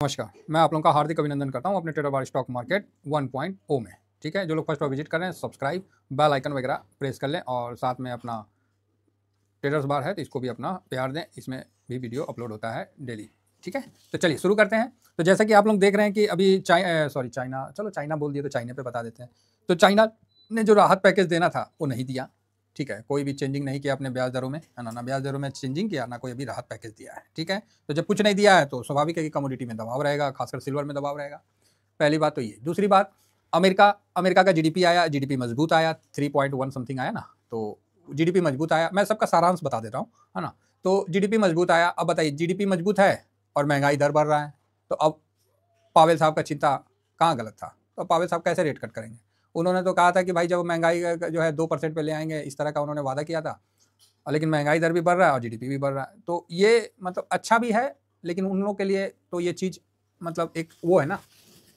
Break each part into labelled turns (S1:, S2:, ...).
S1: नमस्कार, मैं आप लोगों का हार्दिक अभिनंदन करता हूं अपने ट्रेडर बार स्टॉक मार्केट 1.0 में। ठीक है, जो लोग फर्स्ट बार विजिट कर रहे हैं सब्सक्राइब, बेल आइकन वगैरह प्रेस कर लें और साथ में अपना ट्रेडर्स बार है तो इसको भी अपना प्यार दें। इसमें भी वीडियो अपलोड होता है डेली। ठीक है, तो चलिए शुरू करते हैं। तो जैसा कि आप लोग देख रहे हैं कि अभी चाइना, चलो चाइना बोल दिए तो चाइना पे बता देते हैं। तो चाइना ने जो राहत पैकेज देना था वो नहीं दिया। ठीक है, कोई भी चेंजिंग नहीं किया अपने ब्याज दरों में, है ना ब्याज दरों में चेंजिंग किया, ना कोई अभी राहत पैकेज दिया है। ठीक है, तो जब कुछ नहीं दिया है तो स्वाभाविक है कि कमोडिटी में दबाव रहेगा, खासकर सिल्वर में दबाव रहेगा। पहली बात तो ये। दूसरी बात, अमेरिका का जीडीपी आया, जीडीपी मजबूत आया, 3.1 समथिंग आया ना, तो जीडीपी मजबूत आया। मैं सबका सारांश बता देता हूँ, है ना। तो जीडीपी मजबूत आया। अब बताइए, जीडीपी मजबूत है और महंगाई दर बढ़ रहा है, तो अब पावेल साहब का चिंता कहाँ गलत था? तो पावेल साहब कैसे रेट कट करेंगे? उन्होंने तो कहा था कि भाई जब महंगाई जो है 2% पे ले आएंगे, इस तरह का उन्होंने वादा किया था। लेकिन महंगाई दर भी बढ़ रहा है और जीडीपी भी बढ़ रहा है, तो ये मतलब अच्छा भी है, लेकिन उन लोगों के लिए तो ये चीज़ मतलब एक वो है ना,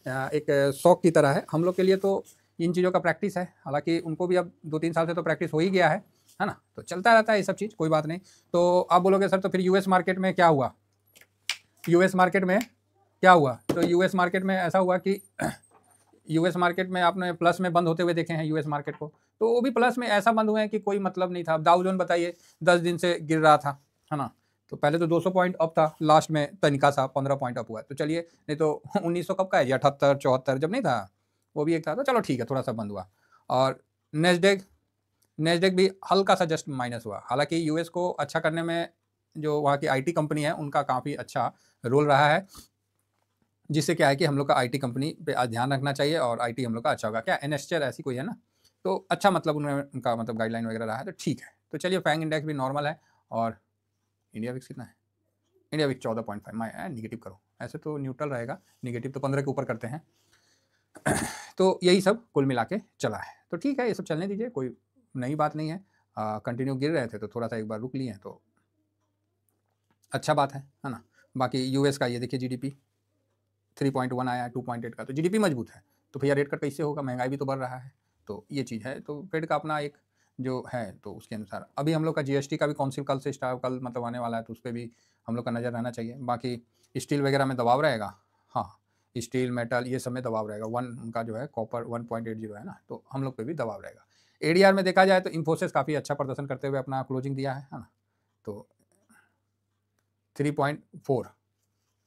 S1: एक शौक की तरह है। हम लोग के लिए तो इन चीज़ों का प्रैक्टिस है, हालांकि उनको भी अब 2-3 साल से तो प्रैक्टिस हो ही गया है ना। तो चलता रहता है ये सब चीज़, कोई बात नहीं। तो आप बोलोगे सर तो फिर यूएस मार्केट में क्या हुआ? यूएस मार्केट में क्या हुआ? तो यूएस मार्केट में ऐसा हुआ कि यूएस मार्केट में आपने प्लस में बंद होते हुए देखे हैं यूएस मार्केट को, तो वो भी प्लस में ऐसा बंद हुए हैं कि कोई मतलब नहीं था। डाउ जोन बताइए 10 दिन से गिर रहा था, है ना। तो पहले तो 200 पॉइंट अप था, लास्ट में तनिका सा 15 पॉइंट अप हुआ है। तो चलिए, नहीं तो 1900 कब का है, 78 74 जब नहीं था, वो भी एक था। तो चलो ठीक है, थोड़ा सा बंद हुआ। और नेस्डेक नेस्डेक भी हल्का सा जस्ट माइनस हुआ। हालांकि यूएस को अच्छा करने में जो वहाँ की आईटी कंपनी है उनका काफ़ी अच्छा रोल रहा है, जिससे क्या है कि हम लोग का आईटी कंपनी पे ध्यान रखना चाहिए और आईटी हम लोग का अच्छा होगा। क्या एनएसचर ऐसी कोई है ना, तो अच्छा मतलब उनका मतलब गाइडलाइन वगैरह रहा है, तो ठीक है। तो चलिए, फैंग इंडेक्स भी नॉर्मल है। और इंडिया विक्स कितना है? India VIX 14.5। मैं निगेटिव करो, ऐसे तो न्यूट्रल रहेगा, निगेटिव तो 15 के ऊपर करते हैं। तो यही सब कुल मिला के चला है, तो ठीक है, ये सब चलने दीजिए, कोई नई बात नहीं है। कंटिन्यू गिर रहे थे तो थोड़ा सा एक बार रुक लिए हैं तो अच्छा बात है ना। बाकी यूएस का ये देखिए, जीडीपी 3.1 आया, 2.8 का, तो जीडीपी मजबूत है। तो भैया रेट कट कैसे होगा? महंगाई भी तो बढ़ रहा है, तो ये चीज़ है। तो फेड का अपना एक जो है, तो उसके अनुसार अभी हम लोग का जीएसटी का भी काउंसिल कल से स्टार्ट, कल मतलब आने वाला है, तो उस पर भी हम लोग का नज़र रहना चाहिए। बाकी स्टील वगैरह में दबाव रहेगा। हाँ, स्टील मेटल ये सब में दबाव रहेगा। उनका जो है कॉपर 1.80 है ना, तो हम लोग पे भी दबाव रहेगा। एडीआर में देखा जाए तो इन्फोसिस काफ़ी अच्छा प्रदर्शन करते हुए अपना क्लोजिंग दिया है ना। तो 3.4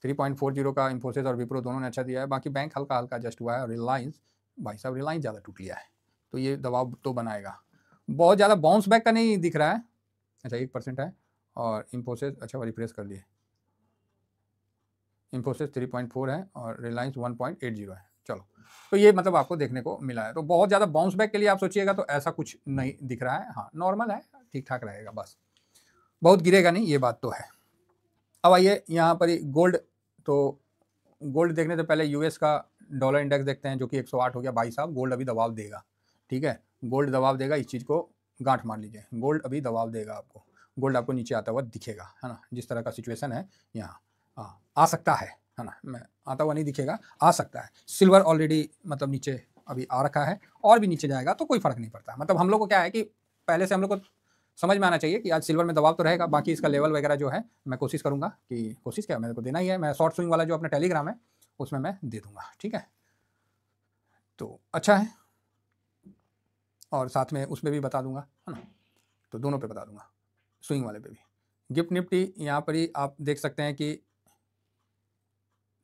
S1: 3.40 का इन्फोसिस और विप्रो दोनों ने अच्छा दिया है। बाकी बैंक हल्का हल्का जस्ट हुआ है। और रिलायंस, भाई साहब रिलायंस ज़्यादा टूट लिया है, तो ये दबाव तो बनाएगा। बहुत ज़्यादा बाउंस बैक का नहीं दिख रहा है। अच्छा 1% है। और इन्फोसिस अच्छा रिप्रेस कर लिए, इन्फोसिस 3.4 है और रिलायंस 1.80 है। चलो, तो ये मतलब आपको देखने को मिला है। तो बहुत ज़्यादा बाउंस बैक के लिए आप सोचिएगा तो ऐसा कुछ नहीं दिख रहा है। हाँ, नॉर्मल है, ठीक ठाक रहेगा, बस बहुत गिरेगा नहीं, ये बात तो है। अब आइए यहाँ पर ही गोल्ड। तो गोल्ड देखने से पहले यूएस का डॉलर इंडेक्स देखते हैं, जो कि 108 हो गया। भाई साहब गोल्ड अभी दबाव देगा। ठीक है, गोल्ड दबाव देगा, इस चीज़ को गांठ मार लीजिए। गोल्ड अभी दबाव देगा आपको, गोल्ड आपको नीचे आता हुआ दिखेगा, है ना। जिस तरह का सिचुएशन है यहाँ, आ सकता है ना। मैं आता हुआ नहीं दिखेगा, आ सकता है। सिल्वर ऑलरेडी मतलब नीचे अभी आ रखा है, और भी नीचे जाएगा तो कोई फर्क नहीं पड़ता। मतलब हम लोग को क्या है कि पहले से हम लोग को समझ में आना चाहिए कि आज सिल्वर में दबाव तो रहेगा। बाकी इसका लेवल वगैरह जो है मैं कोशिश करूंगा कि, कोशिश क्या, मेरे को देना ही है। मैं शॉर्ट स्विंग वाला जो अपना टेलीग्राम है उसमें मैं दे दूंगा, ठीक है। तो अच्छा है, और साथ में उसमें भी बता दूंगा, है ना। तो दोनों पे बता दूंगा, स्विंग वाले पे भी। गिफ्ट निफ्टी यहाँ पर ही आप देख सकते हैं कि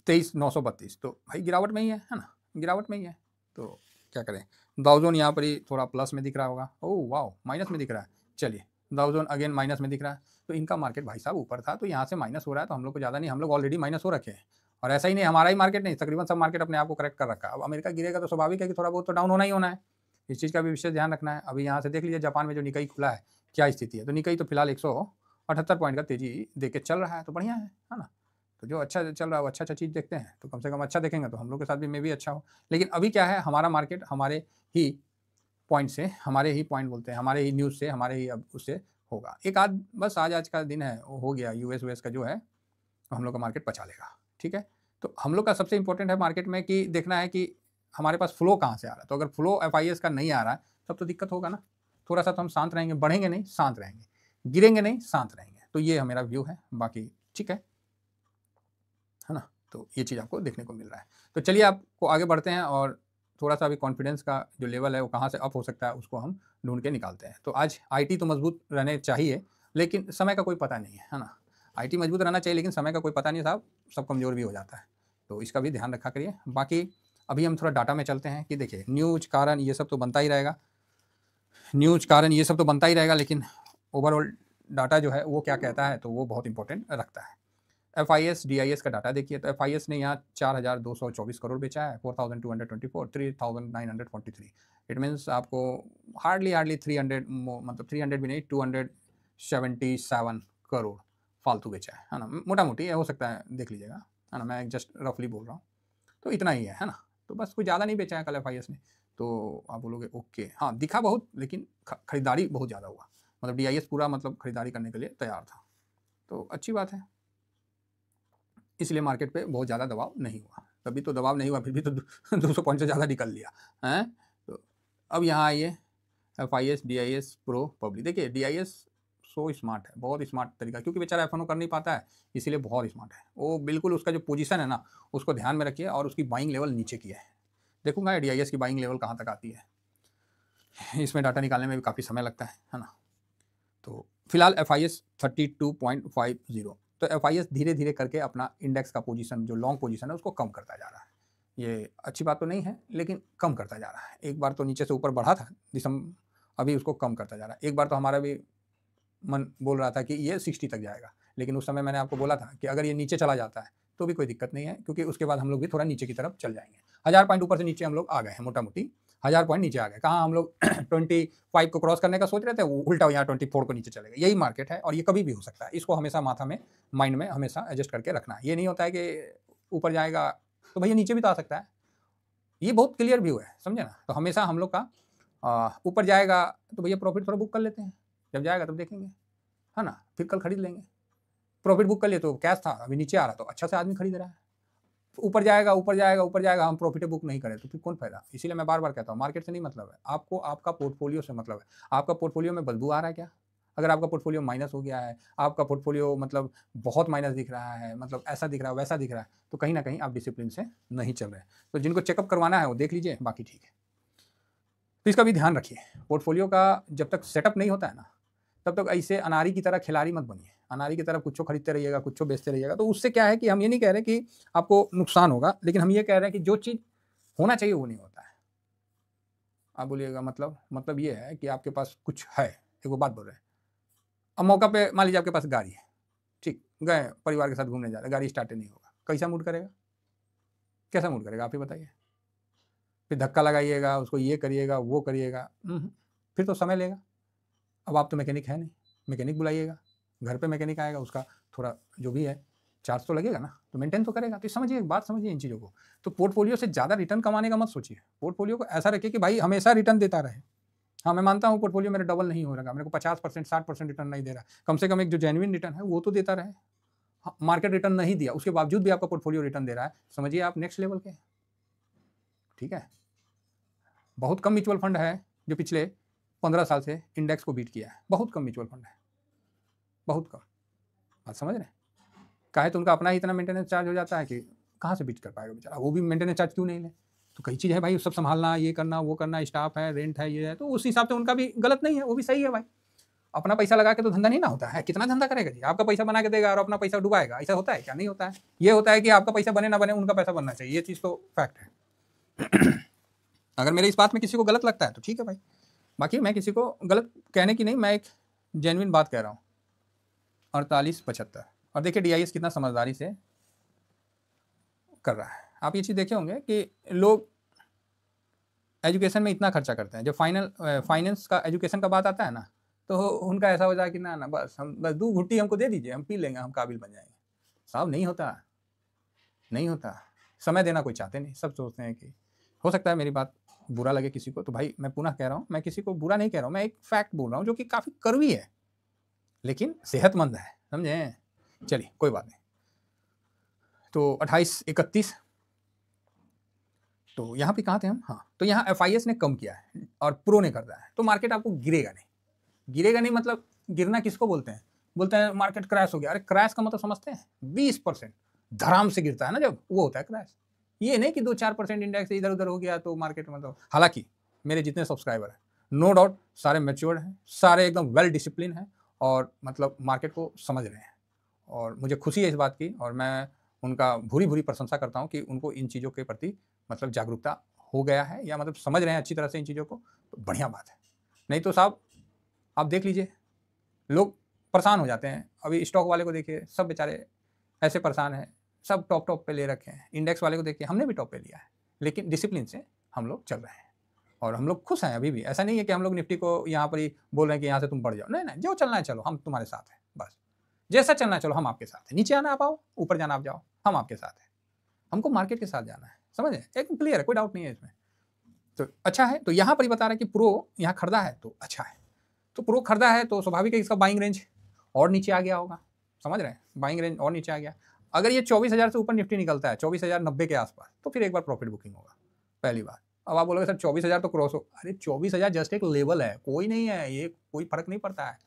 S1: 23,932, तो भाई गिरावट में ही है ना, गिरावट में ही है। तो क्या करें, डाउजोन यहाँ पर ही थोड़ा प्लस में दिख रहा होगा। ओह वाह, माइनस में दिख रहा है। चलिए, डाउजोन अगेन माइनस में दिख रहा है। तो इनका मार्केट भाई साहब ऊपर था, तो यहाँ से माइनस हो रहा है, तो हम लोग को ज़्यादा नहीं, हम लोग ऑलरेडी माइनस हो रखे हैं। और ऐसा ही नहीं, हमारा ही मार्केट नहीं, तकरीबन सब मार्केट अपने आप को करेक्ट कर रखा है। अब अमेरिका गिरेगा तो स्वाभाविक है कि थोड़ा बहुत तो डाउन होना ही होना है। इस चीज़ का भी विशेष ध्यान रखना है। अभी यहाँ से देख लीजिए, जापान में जो निकाई खुला है क्या स्थिति है। तो निकाई तो फिलहाल 178 पॉइंट का तेजी दे के चल रहा है, तो बढ़िया है ना। तो जो अच्छा चल रहा है वो अच्छा चीज़ देखते हैं, तो कम से कम अच्छा देखेंगे तो हम लोग के साथ भी मे भी अच्छा हो। लेकिन अभी क्या है, हमारा मार्केट हमारे ही पॉइंट से, हमारे ही पॉइंट बोलते हैं, हमारे ही न्यूज़ से, हमारे ही अब उससे होगा। एक आध बस आज का दिन है, वो हो गया, यूएस का जो है तो हम लोग का मार्केट पचा लेगा, ठीक है। तो हम लोग का सबसे इंपॉर्टेंट है मार्केट में कि देखना है कि हमारे पास फ्लो कहाँ से आ रहा है। तो अगर फ्लो एफआईएस का नहीं आ रहा है तब तो दिक्कत होगा ना। थोड़ा सा तो हम शांत रहेंगे, बढ़ेंगे नहीं, शांत रहेंगे, गिरेंगे नहीं, शांत रहेंगे। तो ये मेरा व्यू है, बाकी ठीक है ना। तो ये चीज़ आपको देखने को मिल रहा है। तो चलिए आपको आगे बढ़ते हैं और थोड़ा सा अभी कॉन्फिडेंस का जो लेवल है वो कहाँ से अप हो सकता है उसको हम ढूंढ के निकालते हैं। तो आज आईटी तो मजबूत रहने चाहिए, लेकिन समय का कोई पता नहीं है ना। आईटी मजबूत रहना चाहिए लेकिन समय का कोई पता नहीं साहब, सब कमज़ोर भी हो जाता है। तो इसका भी ध्यान रखा करिए। बाकी अभी हम थोड़ा डाटा में चलते हैं कि देखिए न्यूज़ कारण ये सब तो बनता ही रहेगा, लेकिन ओवरऑल डाटा जो है वो क्या कहता है तो वो बहुत इंपॉर्टेंट रखता है। FIS DIS का डाटा देखिए, तो FIS ने यहाँ 4,224 करोड़ बेचा है, 4,224, 3,943। इट मीन्स आपको हार्डली 300, मतलब 300 भी नहीं, 277 करोड़ फालतू बेचा है ना। मोटा मोटी हो सकता है, देख लीजिएगा, है ना, मैं जस्ट रफली बोल रहा हूँ। तो इतना ही है ना। तो बस कोई ज़्यादा नहीं बेचा है कल FIS ने। तो आप बोलोगे ओके, हाँ दिखा बहुत, लेकिन खरीदारी बहुत ज़्यादा हुआ, मतलब DIS पूरा मतलब खरीदारी करने के लिए तैयार था। तो अच्छी बात है, इसलिए मार्केट पे बहुत ज़्यादा दबाव नहीं हुआ। तभी तो दबाव नहीं हुआ, फिर भी तो 200 पॉइंट से ज़्यादा निकल लिया हैं। तो अब यहाँ आइए FIS DIS प्रो पब्लिक। देखिए DIS सो स्मार्ट है, बहुत स्मार्ट तरीका, क्योंकि बेचारा FNO कर नहीं पाता है, इसीलिए बहुत स्मार्ट है वो। बिल्कुल उसका जो पोजीशन है ना उसको ध्यान में रखिए, और उसकी बाइंग लेवल नीचे की है। देखूंगा DIS की बाइंग लेवल कहाँ तक आती है। इसमें डाटा निकालने में भी काफ़ी समय लगता है ना। तो फिलहाल FIS 32.50, तो FIS धीरे धीरे करके अपना इंडेक्स का पोजीशन, जो लॉन्ग पोजीशन है, उसको कम करता जा रहा है। ये अच्छी बात तो नहीं है, लेकिन कम करता जा रहा है। एक बार तो नीचे से ऊपर बढ़ा था दिसंबर, अभी उसको कम करता जा रहा है। एक बार तो हमारा भी मन बोल रहा था कि ये 60 तक जाएगा, लेकिन उस समय मैंने आपको बोला था कि अगर ये नीचे चला जाता है तो भी कोई दिक्कत नहीं है, क्योंकि उसके बाद हम लोग भी थोड़ा नीचे की तरफ चल जाएंगे। 1000 पॉइंट ऊपर से नीचे हम लोग आ गए हैं, मोटा मोटी 1000 पॉइंट नीचे आ गए। कहाँ हम लोग 25 को क्रॉस करने का सोच रहे थे, वो उल्टा यहाँ 24 को नीचे चलेगा। यही मार्केट है, और ये कभी भी हो सकता है। इसको हमेशा माथा में, माइंड में हमेशा एडजस्ट करके रखना है। ये नहीं होता है कि ऊपर जाएगा तो भैया नीचे भी तो आ सकता है, ये बहुत क्लियर व्यू है, समझे ना। तो हमेशा हम लोग का ऊपर जाएगा तो भैया प्रॉफिट थोड़ा बुक कर लेते हैं, जब जाएगा तब देखेंगे, है ना, फिर कल खरीद लेंगे। प्रॉफिट बुक कर लिए तो कैश था, अभी नीचे आ रहा तो अच्छा से आदमी खरीद रहा है। ऊपर जाएगा हम प्रॉफिट बुक नहीं करें तो फिर कौन फायदा। इसीलिए मैं बार बार कहता हूँ, मार्केट से नहीं मतलब है, आपको आपका पोर्टफोलियो से मतलब है। आपका पोर्टफोलियो में बदबू आ रहा है क्या? अगर आपका पोर्टफोलियो माइनस हो गया है, आपका पोर्टफोलियो मतलब बहुत माइनस दिख रहा है, मतलब ऐसा दिख रहा है वैसा दिख रहा है, तो कहीं ना कहीं आप डिसिप्लिन से नहीं चल रहे हैं। तो जिनको चेकअप करवाना है वो देख लीजिए, बाकी ठीक है। तो इसका भी ध्यान रखिए, पोर्टफोलियो का जब तक सेटअप नहीं होता है ना, तब तक ऐसे अनारी की तरह खिलाड़ी मत बनिए। अनारी की तरह कुछ खरीदते रहिएगा, कुछ बेचते रहिएगा, तो उससे क्या है कि हम ये नहीं कह रहे कि आपको नुकसान होगा, लेकिन हम ये कह रहे हैं कि जो चीज़ होना चाहिए वो नहीं होता है। आप बोलिएगा मतलब ये है कि आपके पास कुछ है, एक वो बात बोल रहे हैं। अब मौका पे मान लीजिए आपके पास गाड़ी है, ठीक, गए परिवार के साथ घूमने जा रहे, गाड़ी स्टार्ट नहीं होगा, कैसा मूड करेगा, कैसा मूड करेगा आप ही बताइए। फिर धक्का लगाइएगा, उसको ये करिएगा वो करिएगा, फिर तो समय लेगा। अब आप तो मैकेनिक है नहीं, मैकेनिक बुलाइएगा, घर पे मैकेनिक आएगा, उसका थोड़ा जो भी है चार्ज तो लगेगा ना, तो मेंटेन तो करेगा। तो समझिए, एक बात समझिए इन चीज़ों को। तो पोर्टफोलियो से ज़्यादा रिटर्न कमाने का मत सोचिए, पोर्टफोलियो को ऐसा रखिए कि भाई हमेशा रिटर्न देता रहे। हाँ, मैं मानता हूँ पोर्टफोलियो मेरा डबल नहीं हो रहा, मेरे को 50% 60% रिटर्न नहीं दे रहा, कम से कम एक जो जेन्युइन रिटर्न है वो तो देता रहे। हाँ, मार्केट रिटर्न नहीं दिया, उसके बावजूद भी आपका पोर्टफोलियो रिटर्न दे रहा है, समझिए आप नेक्स्ट लेवल के, ठीक है। बहुत कम म्यूचुअल फंड है जो पिछले 15 साल से इंडेक्स को बीट किया है, बहुत कम म्यूचुअल फंड है, बहुत कम। बात समझ रहे हैं? काहे तो उनका अपना ही इतना मेंटेनेंस चार्ज हो जाता है कि कहाँ से बीट कर पाएगा बेचारा। वो भी मेंटेनेंस चार्ज क्यों नहीं ले, तो कई चीज़ है भाई, सब संभालना, ये करना वो करना, स्टाफ है, रेंट है, ये है, तो उस हिसाब से उनका भी गलत नहीं है, वो भी सही है भाई। अपना पैसा लगा के तो धंधा नहीं ना होता है, कितना धंधा करेगा जी। आपका पैसा बना के देगा और अपना पैसा डुबाएगा, ऐसा होता है क्या? नहीं होता है। ये होता है कि आपका पैसा बने ना बने, उनका पैसा बनना चाहिए, ये चीज़ तो फैक्ट है। अगर मेरे इस बात में किसी को गलत लगता है तो ठीक है भाई, बाकी मैं किसी को गलत कहने की नहीं, मैं एक जेन्युइन बात कह रहा हूँ। 48-75, और देखिए DIS कितना समझदारी से कर रहा है। आप ये चीज़ देखे होंगे कि लोग एजुकेशन में इतना खर्चा करते हैं, जब फाइनेंस का एजुकेशन का बात आता है ना, तो उनका ऐसा हो जाए कि ना बस हम बस 2 घुट्टी हमको दे दीजिए, हम पी लेंगे, हम काबिल बन जाएंगे। साहब नहीं होता, नहीं होता। समय देना कोई चाहते नहीं, सब सोचते हैं कि हो सकता है मेरी बात बुरा लगे किसी को, तो भाई मैं पुनः कह रहा हूँ, मैं किसी को बुरा नहीं कह रहा हूँ, मैं एक फैक्ट बोल रहा हूँ जो कि काफ़ी कड़वी है लेकिन सेहतमंद है, समझे। चलिए कोई बात नहीं। तो 28-31, तो यहाँ पे कहाँ थे हम? हाँ, तो यहाँ FIS ने कम किया है और प्रो ने कर रहा है, तो मार्केट आपको गिरेगा नहीं। मतलब गिरना किसको बोलते हैं? बोलते हैं मार्केट क्रैश हो गया। अरे क्रैश का मतलब समझते हैं? 20%। धड़ाम से गिरता है ना जब, वो होता है क्रैश। ये नहीं कि 2-4% इंडेक्स इधर उधर हो गया तो मार्केट मतलब। हालांकि मेरे जितने सब्सक्राइबर हैं नो डाउट सारे मैच्योर्ड हैं, सारे एकदम वेल डिसिप्लिन हैं और मतलब मार्केट को समझ रहे हैं और मुझे खुशी है इस बात की और मैं उनका भूरी भूरी प्रशंसा करता हूँ कि उनको इन चीज़ों के प्रति मतलब जागरूकता हो गया है या मतलब समझ रहे हैं अच्छी तरह से इन चीज़ों को, तो बढ़िया बात है। नहीं तो साहब आप देख लीजिए लोग परेशान हो जाते हैं। अभी स्टॉक वाले को देखिए, सब बेचारे ऐसे परेशान हैं, सब टॉप पे ले रखे हैं। इंडेक्स वाले को देखिए, हमने भी टॉप पे लिया है लेकिन डिसिप्लिन से हम लोग चल रहे हैं और हम लोग खुश हैं अभी भी। ऐसा नहीं है कि हम लोग निफ्टी को यहाँ पर ही बोल रहे हैं कि यहाँ से तुम बढ़ जाओ, नहीं नहीं, जो चलना है चलो, हम तुम्हारे साथ हैं, बस जैसा चलना है चलो हम आपके साथ हैं। नीचे आना आप आओ, ऊपर जाना आप जाओ, हम आपके साथ हैं। हमको मार्केट के साथ जाना है, समझे, एकदम क्लियर है, कोई डाउट नहीं है इसमें। तो अच्छा है, तो यहाँ पर ही बता रहा है कि प्रो यहाँ खरीदा है तो अच्छा है। तो प्रो खरीदा है तो स्वाभाविक है इसका बाइंग रेंज और नीचे आ गया होगा, समझ रहे हैं, बाइंग रेंज और नीचे आ गया। अगर ये 24,000 से ऊपर निफ्टी निकलता है 24,090 के आसपास, तो फिर एक बार प्रॉफिट बुकिंग होगा, पहली बार। अब आप बोलोगे सर 24,000 तो क्रॉस हो, अरे 24,000 जस्ट एक लेवल है, कोई नहीं है, ये कोई फर्क नहीं पड़ता है।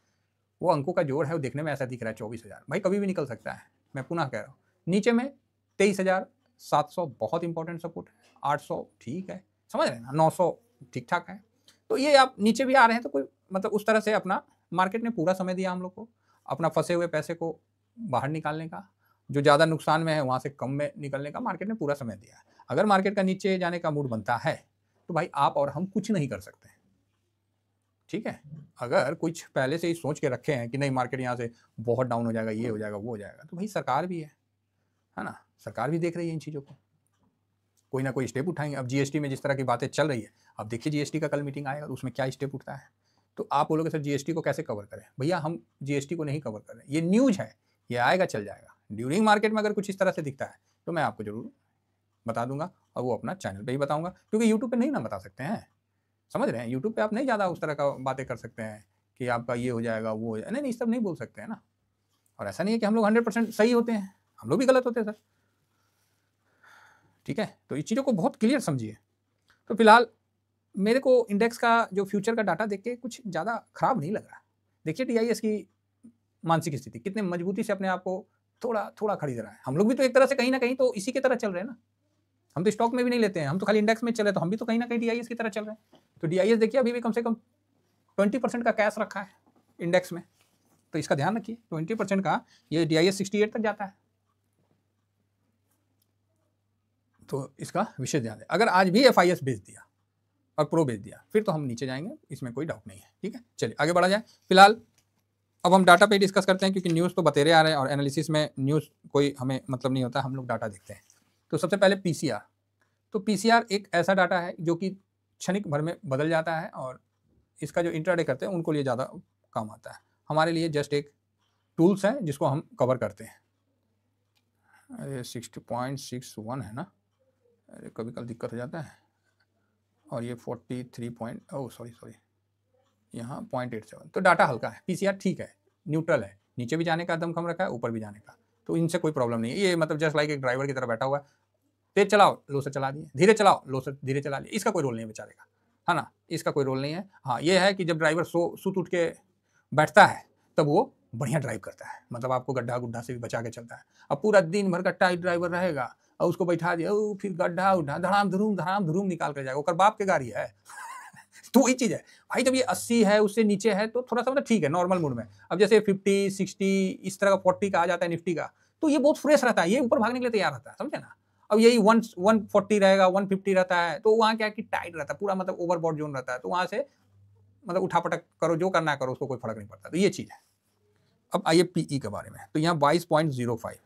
S1: वो अंकों का जोड़ है, वो देखने में ऐसा दिख रहा है 24,000, भाई कभी भी निकल सकता है। मैं पुनः कह रहा हूँ, नीचे में 23,700 बहुत इंपॉर्टेंट सपोर्ट है, 800 ठीक है, समझ रहे हैं ना, 900 ठीक ठाक है। तो ये आप नीचे भी आ रहे हैं तो कोई मतलब उस तरह से अपना मार्केट ने पूरा समय दिया हम लोग को अपना फंसे हुए पैसे को बाहर निकालने का, जो ज़्यादा नुकसान में है वहाँ से कम में निकलने का मार्केट ने पूरा समय दिया है। अगर मार्केट का नीचे जाने का मूड बनता है तो भाई आप और हम कुछ नहीं कर सकते, ठीक है। अगर कुछ पहले से ही सोच के रखे हैं कि नहीं मार्केट यहाँ से बहुत डाउन हो जाएगा, ये हो जाएगा, वो हो जाएगा, तो भाई सरकार भी है ना, सरकार भी देख रही है इन चीज़ों को, कोई ना कोई स्टेप उठाएंगे। अब जीएसटी में जिस तरह की बातें चल रही है, अब देखिए जीएसटी का कल मीटिंग आएगा तो उसमें क्या स्टेप उठता है। तो आप बोलोगे सर जीएसटी को कैसे कवर करें, भैया हम जीएसटी को नहीं कवर कर रहे हैं, ये न्यूज़ है, ये आएगा चल जाएगा। ड्यूरिंग मार्केट में अगर कुछ इस तरह से दिखता है तो मैं आपको जरूर बता दूंगा और वो अपना चैनल पे ही बताऊंगा, क्योंकि यूट्यूब पे नहीं ना बता सकते हैं, समझ रहे हैं। यूट्यूब पे आप नहीं ज़्यादा उस तरह का बातें कर सकते हैं कि आपका ये हो जाएगा वो हो जाएगा, नहीं सब नहीं बोल सकते हैं ना। और ऐसा नहीं है कि हम लोग 100% सही होते हैं, हम लोग भी गलत होते हैं सर, ठीक है। तो इस चीज़ों को बहुत क्लियर समझिए। तो फिलहाल मेरे को इंडेक्स का जो फ्यूचर का डाटा देख के कुछ ज़्यादा खराब नहीं लग रहा। देखिए टीआईएस की मानसिक स्थिति कितने मजबूती से अपने आप को थोड़ा थोड़ा खरीद रहा है। हम लोग भी तो एक तरह से कहीं ना कहीं तो इसी की तरह चल रहे हैं ना, हम तो स्टॉक में भी नहीं लेते हैं, हम तो खाली इंडेक्स में चले, तो हम भी तो कहीं ना कहीं डीआईएस की तरह चल रहे हैं। तो डीआईएस देखिए अभी भी कम से कम 20% का कैश रखा है इंडेक्स में, तो इसका ध्यान रखिए। 20% का ये डीआईएस 68 तक जाता है, तो इसका विशेष ध्यान है। अगर आज भी एफआईएस बेच दिया और प्रो बेच दिया फिर तो हम नीचे जाएंगे, इसमें कोई डाउट नहीं है, ठीक है। चलिए आगे बढ़ा जाए। फिलहाल अब हम डाटा पे डिस्कस करते हैं, क्योंकि न्यूज़ तो बतेरे आ रहे हैं और एनालिसिस में न्यूज़ कोई हमें मतलब नहीं होता, हम लोग डाटा देखते हैं। तो सबसे पहले पीसीआर। तो पीसीआर एक ऐसा डाटा है जो कि क्षणिक भर में बदल जाता है और इसका जो इंट्राडे करते हैं उनको लिए ज़्यादा काम आता है, हमारे लिए जस्ट एक टूल्स है जिसको हम कवर करते हैं। अरे 60.61 है ना, अरे कभी कभी दिक्कत हो जाता है। और ये 43 सॉरी यहाँ 0.87, तो डाटा हल्का है, पीसीआर ठीक है, न्यूट्रल है, नीचे भी जाने का दमखम रखा है, ऊपर भी जाने का, तो इनसे कोई प्रॉब्लम नहीं है। ये मतलब जस्ट लाइक एक ड्राइवर की तरह बैठा हुआ है, तेज चलाओ लो से चला दिए, धीरे चलाओ लो से धीरे चला लिया, इसका कोई रोल नहीं है बेचारे का, है ना, इसका कोई रोल नहीं है। हाँ ये है कि जब ड्राइवर सुत उठ के बैठता है तब वो बढ़िया ड्राइव करता है, मतलब आपको गड्ढा गुड्ढा से भी बचा के चलता है। अब पूरा दिन भर का टाइट ड्राइवर रहेगा और उसको बैठा दिया, फिर गड्ढा उड्ढा धड़ाम धुरूम निकाल कर जाएगा, ओकर बाप के गाड़ी है तो वही चीज़ है भाई, जब ये 80 है उससे नीचे है तो थोड़ा सा मतलब ठीक है नॉर्मल मूड में। अब जैसे 50 60 इस तरह का 40 का आ जाता है निफ्टी का, तो ये बहुत फ्रेश रहता है, ये ऊपर भागने के लिए तैयार रहता है, समझे ना। अब यही 140 रहेगा, 150 रहता है, तो वहाँ क्या कि टाइट रहता है पूरा, मतलब ओवरबॉट जोन रहता है, तो वहाँ से मतलब उठापटक करो, जो करना है करो, उसको कोई फर्क नहीं पड़ता, तो ये चीज़ है। अब आइए पीई के बारे में, तो यहाँ 22.05,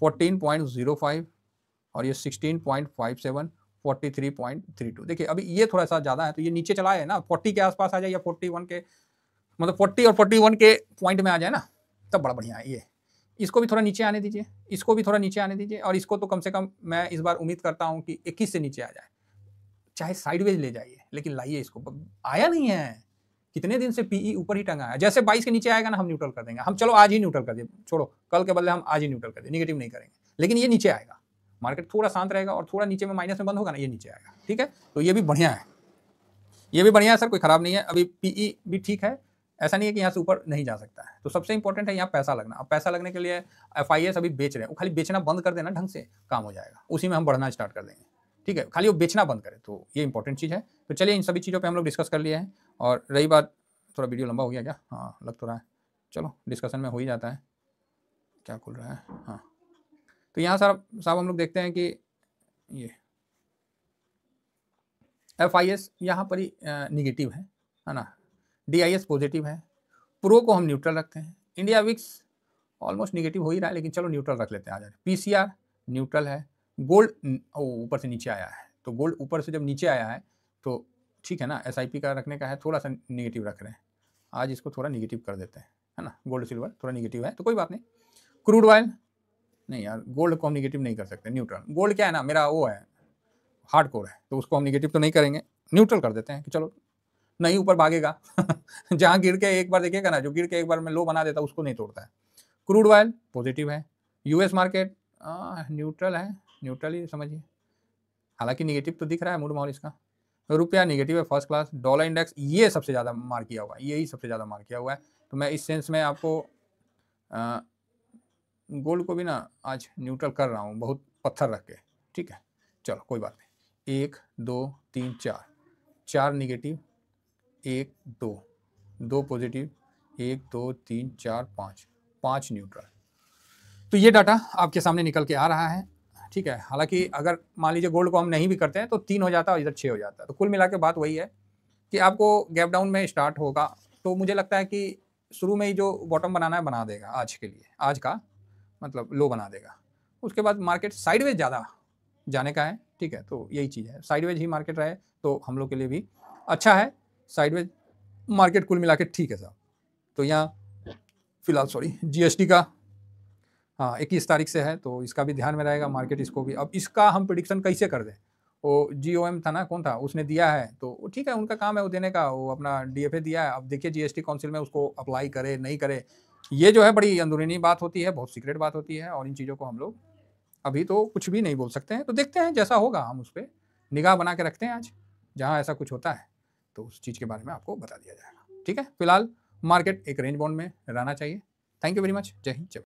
S1: 14.05 और ये 16.57, 43.32। देखिए अभी ये थोड़ा सा ज़्यादा है, तो ये नीचे चला है ना, 40 के आसपास आ जाए या 41 के, मतलब 40 और 41 के पॉइंट में आ जाए ना, तब बड़ा बढ़िया है। ये इसको भी थोड़ा नीचे आने दीजिए, इसको भी थोड़ा नीचे आने दीजिए, और इसको तो कम से कम मैं इस बार उम्मीद करता हूँ कि 21 से नीचे आ जाए, चाहे साइडवेज ले जाइए लेकिन लाइए इसको। आया नहीं है, कितने दिन से पीई ऊपर ही टंगा है, जैसे 22 के नीचे आएगा ना हम न्यूट्रल कर देंगे, हम चलो आज ही न्यूट्रल कर दिए, छोड़ो कल के बदले हम आज ही न्यूट्रल कर दिए, निगेटिव नहीं करेंगे, लेकिन ये नीचे आएगा, मार्केट थोड़ा शांत रहेगा और थोड़ा नीचे में माइनस में बंद होगा ना, ये नीचे आएगा, ठीक है। तो ये भी बढ़िया है, ये भी बढ़िया है सर, कोई खराब नहीं है। अभी पीई भी ठीक है, ऐसा नहीं है कि यहाँ से ऊपर नहीं जा सकता है। तो सबसे इंपॉर्टेंट है यहाँ पैसा लगना। अब पैसा लगने के लिए FIS अभी बेच रहे हैं, वो खाली बेचना बंद कर देना, ढंग से काम हो जाएगा, उसी में हम बढ़ना स्टार्ट कर देंगे। ठीक है, खाली वो बेचना बंद करें, तो ये इंपॉर्टेंट चीज़ है। तो चलिए इन सभी चीज़ों पे हम लोग डिस्कस कर लिए हैं। और रही बात, थोड़ा वीडियो लंबा हो गया क्या? हाँ लग तो रहा है, चलो डिस्कशन में हो ही जाता है। क्या खुल रहा है? हाँ, तो यहाँ साहब हम लोग देखते हैं कि ये FIS यहाँ पर ही निगेटिव है ना, DIS पॉजिटिव है, प्रो को हम न्यूट्रल रखते हैं, इंडिया विक्स ऑलमोस्ट निगेटिव हो ही रहा है, लेकिन चलो न्यूट्रल रख लेते हैं। आ जाए PCR न्यूट्रल है, गोल्ड ऊपर से नीचे आया है, तो गोल्ड ऊपर से जब नीचे आया है तो ठीक है ना, SIP का रखने का है, थोड़ा सा निगेटिव रख रहे हैं, आज इसको थोड़ा निगेटिव कर देते हैं, है ना। गोल्ड सिल्वर थोड़ा निगेटिव है तो कोई बात नहीं। क्रूड ऑयल नहीं यार, गोल्ड को हम निगेटिव नहीं कर सकते, न्यूट्रल। गोल्ड क्या है ना, मेरा वो है हार्ड कोर है, तो उसको हम निगेटिव तो नहीं करेंगे, न्यूट्रल कर देते हैं कि चलो नहीं ऊपर भागेगा जहाँ गिर के एक बार देखिएगा ना, जो गिर के एक बार में लो बना देता उसको नहीं तोड़ता है। क्रूड ऑयल पॉजिटिव है, US मार्केट न्यूट्रल है, न्यूट्रल ही समझिए, हालांकि निगेटिव तो दिख रहा है मूड माहौल इसका। रुपया निगेटिव है फर्स्ट क्लास। डॉलर इंडेक्स ये सबसे ज़्यादा मार किया हुआ है, यही सबसे ज़्यादा मार किया हुआ है। तो मैं इस सेंस में आपको गोल्ड को भी ना आज न्यूट्रल कर रहा हूँ, बहुत पत्थर रख के। ठीक है, चलो कोई बात नहीं। 1 2 3 4 निगेटिव, 1 2 2 पॉजिटिव, 1 2 3 4 5 न्यूट्रल। तो ये डाटा आपके सामने निकल के आ रहा है। ठीक है, हालांकि अगर मान लीजिए गोल्ड को हम नहीं भी करते हैं तो 3 हो जाता है और इधर 6 हो जाता है। तो कुल मिला के बात वही है कि आपको गैप डाउन में स्टार्ट होगा, तो मुझे लगता है कि शुरू में ही जो बॉटम बनाना है बना देगा आज के लिए, आज का मतलब लो बना देगा। उसके बाद मार्केट साइडवेज ज़्यादा जाने का है। ठीक है, तो यही चीज़ है, साइडवेज ही मार्केट रहे तो हम लोग के लिए भी अच्छा है। साइडवेज मार्केट कुल मिला के ठीक है साहब। तो यहाँ फिलहाल GST का हाँ 21 तारीख से है, तो इसका भी ध्यान में रहेगा मार्केट, इसको भी। अब इसका हम प्रिडिक्शन कैसे कर दें? वो GOM था ना, कौन था, उसने दिया है, तो ठीक है, उनका काम है वो देने का, वो अपना DFA दिया है। अब देखिए GST काउंसिल में उसको अप्लाई करे नहीं करे, ये जो है बड़ी अंदरूनी बात होती है, बहुत सीक्रेट बात होती है, और इन चीज़ों को हम लोग अभी तो कुछ भी नहीं बोल सकते हैं। तो देखते हैं जैसा होगा, हम उस पर निगाह बना के रखते हैं। आज जहाँ ऐसा कुछ होता है तो उस चीज़ के बारे में आपको बता दिया जाएगा। ठीक है, फिलहाल मार्केट एक रेंज बाउंड में रहना चाहिए। थैंक यू वेरी मच, जय हिंद, जय भारत।